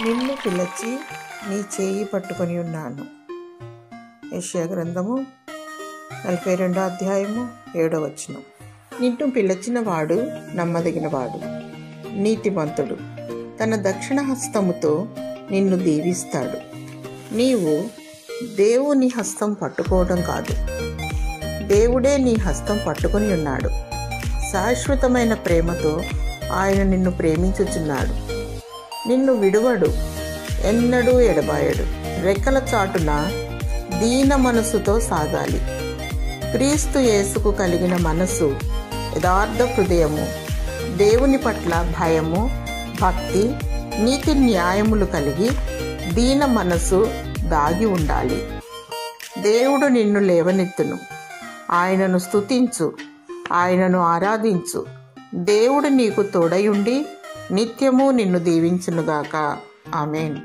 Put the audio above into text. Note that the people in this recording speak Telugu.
నిన్ను పిలిచి నీ చేయి పట్టుకొని ఉన్నాను. యెషయా గ్రంథము 42వ అధ్యాయము 7వ వచనం. నిన్ను పిలిచిన వాడు నమ్మదగినవాడు, నీతిమంతుడు, తన దక్షిణ హస్తముతో నిన్ను దీవిస్తాడు. నీవు దేవుని హస్తం పట్టుకోవడం కాదు, దేవుడే నీ హస్తం పట్టుకొని ఉన్నాడు. శాశ్వతమైన ప్రేమతో ఆయన నిన్ను ప్రేమించుచున్నాడు. నిన్ను విడువడు, ఎన్నడూ ఎడబాయడు. రెక్కల చాటున దీన మనసుతో సాగాలి. క్రీస్తు యేసుకు కలిగిన మనసు, యథార్థ హృదయము, దేవుని పట్ల భయము, భక్తి, నీతి న్యాయములు కలిగి దీన మనసు దాగి ఉండాలి. దేవుడు నిన్ను లేవనెత్తును. ఆయనను స్తుతించు, ఆయనను ఆరాధించు. దేవుడు నీకు తోడయుండి నిత్యము నిన్ను దీవించునుగాక. ఆమేన్.